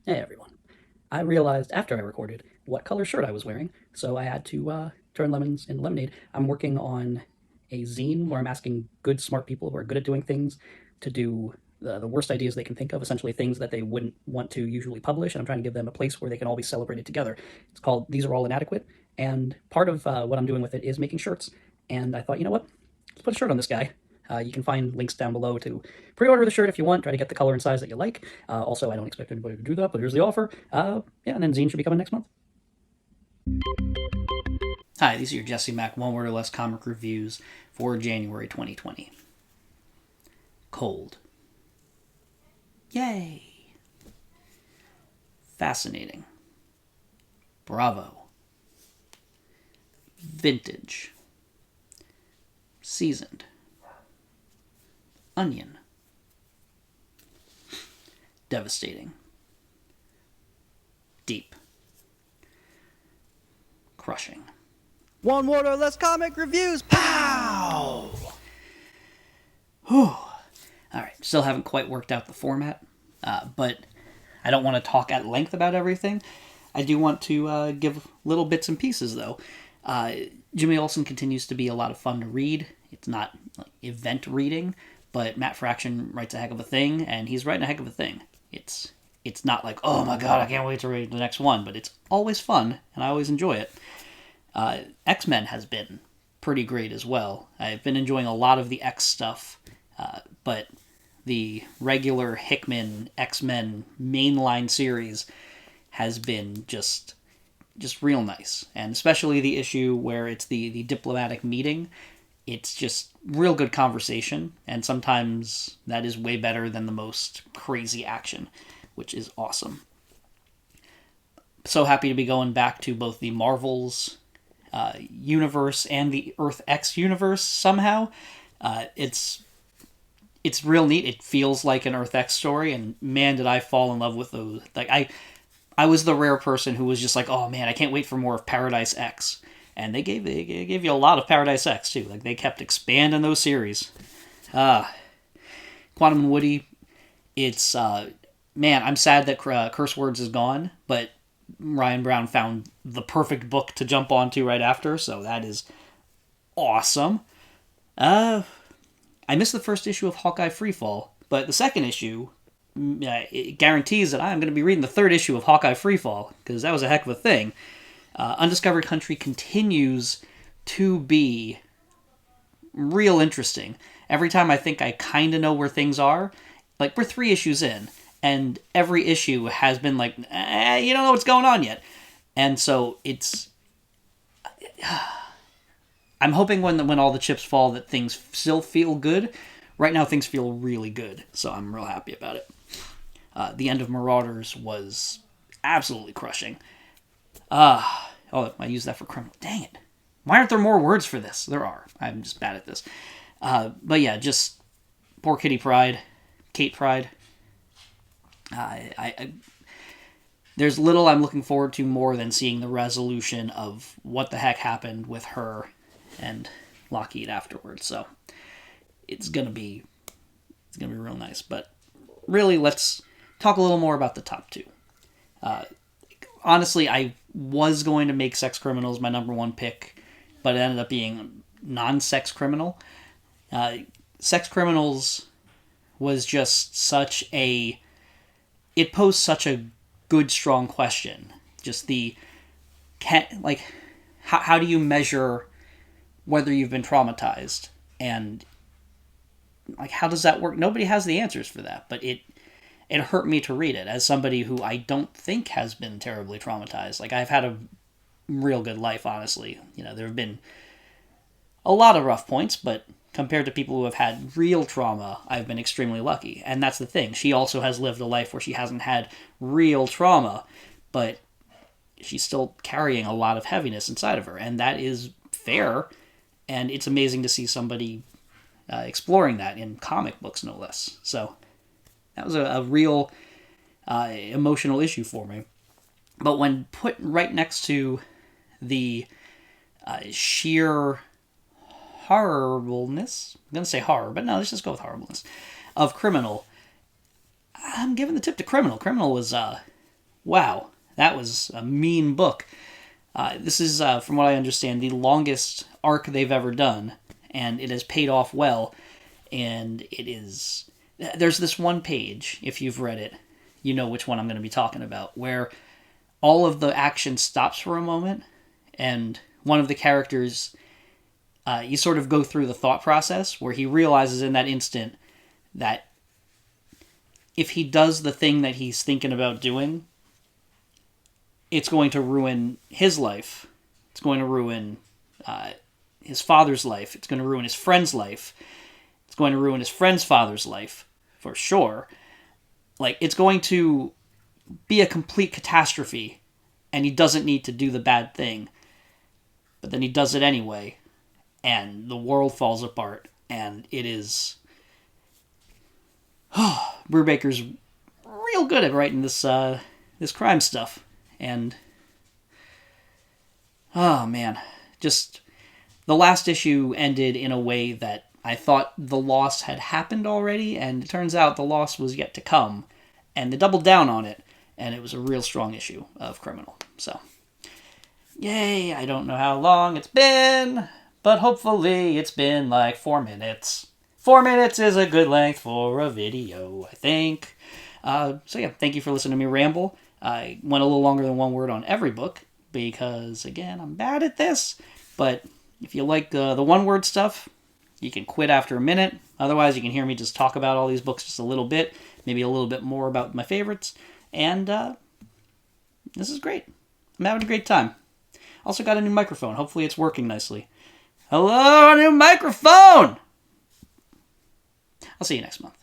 Hey everyone. I realized after I recorded what color shirt I was wearing, so I had to turn lemons into lemonade. I'm working on a zine where I'm asking good, smart people who are good at doing things to do the worst ideas they can think of, essentially things that they wouldn't want to usually publish, and I'm trying to give them a place where they can all be celebrated together. It's called These Are All Inadequate, and part of what I'm doing with it is making shirts. And I thought, you know what? Let's put a shirt on this guy. You can find links down below to pre-order the shirt if you want. Try to get the color and size that you like. Also, I don't expect anybody to do that, but here's the offer. Yeah, and then zine should be coming next month. Hi, these are your Jesse Mack one word or less comic reviews for January 2020. Cold. Yay. Fascinating. Bravo. Vintage. Seasoned. Onion. Devastating. Deep. Crushing. One word or less comic reviews. Pow! Whew. Alright, still haven't quite worked out the format, but I don't want to talk at length about everything. I do want to give little bits and pieces, though. Jimmy Olsen continues to be a lot of fun to read. It's not like event reading, but Matt Fraction writes a heck of a thing, and he's writing a heck of a thing. It's not like, oh my god, I can't wait to read the next one, but it's always fun, and I always enjoy it. X-Men has been pretty great as well. I've been enjoying a lot of the X stuff, but the regular Hickman X-Men mainline series has been just real nice, and especially the issue where it's the diplomatic meeting. It's just real good conversation, and sometimes that is way better than the most crazy action, which is awesome. So happy to be going back to both the Marvels universe and the Earth X universe somehow. It's real neat. It feels like an Earth X story, and man, did I fall in love with those. Like I was the rare person who was just like, oh man, I can't wait for more of Paradise X. And they gave you a lot of Paradise X too. Like they kept expanding those series. Quantum and Woody. It's man, I'm sad that Curse Words is gone, but Ryan Brown found the perfect book to jump onto right after, so that is awesome. I missed the first issue of Hawkeye Freefall, but the second issue it guarantees that I'm going to be reading the third issue of Hawkeye Freefall, because that was a heck of a thing. Undiscovered Country continues to be real interesting. Every time I think I kind of know where things are, like we're 3 issues in, and every issue has been like, you don't know what's going on yet. And so it's... I'm hoping when all the chips fall that things still feel good. Right now things feel really good, so I'm real happy about it. The end of Marauders was absolutely crushing. Oh, I used that for criminal. Dang it. Why aren't there more words for this? There are. I'm just bad at this. But yeah, just poor Kitty Pryde. Kate Pryde. There's little I'm looking forward to more than seeing the resolution of what the heck happened with her and Lockheed afterwards. So it's gonna be real nice. But really, let's talk a little more about the top two. Honestly, I was going to make Sex Criminals my number one pick, but it ended up being Non-Sex Criminal. Sex Criminals was just such a... It posed such a good, strong question. Just how do you measure whether you've been traumatized? And, like, how does that work? Nobody has the answers for that, but it hurt me to read it as somebody who I don't think has been terribly traumatized. Like, I've had a real good life, honestly. You know, there have been a lot of rough points, but compared to people who have had real trauma, I've been extremely lucky. And that's the thing. She also has lived a life where she hasn't had real trauma, but she's still carrying a lot of heaviness inside of her. And that is fair, and it's amazing to see somebody exploring that in comic books, no less. So that was a real emotional issue for me. But when put right next to the sheer horribleness, I'm going to say horror, but no, let's just go with horribleness, of Criminal, I'm giving the tip to Criminal. Criminal was wow, that was a mean book. This is, from what I understand, the longest arc they've ever done, and it has paid off well. And it is... There's this one page, if you've read it, you know which one I'm going to be talking about, where all of the action stops for a moment, and one of the characters, you sort of go through the thought process, where he realizes in that instant that if he does the thing that he's thinking about doing, it's going to ruin his life. It's going to ruin his father's life. It's going to ruin his friend's life. It's going to ruin his friend's father's life, for sure. Like, it's going to be a complete catastrophe, and he doesn't need to do the bad thing. But then he does it anyway, and the world falls apart, and it is... Brubaker's real good at writing this crime stuff. And... oh, man. Just... the last issue ended in a way that I thought the loss had happened already, and it turns out the loss was yet to come. And they doubled down on it, and it was a real strong issue of Criminal. So, yay, I don't know how long it's been, but hopefully it's been like 4 minutes. 4 minutes is a good length for a video, I think. So yeah, thank you for listening to me ramble. I went a little longer than one word on every book, because, again, I'm bad at this, but if you like the one-word stuff, you can quit after a minute. Otherwise, you can hear me just talk about all these books just a little bit, maybe a little bit more about my favorites, and this is great. I'm having a great time. Also got a new microphone. Hopefully it's working nicely. Hello, new microphone! I'll see you next month.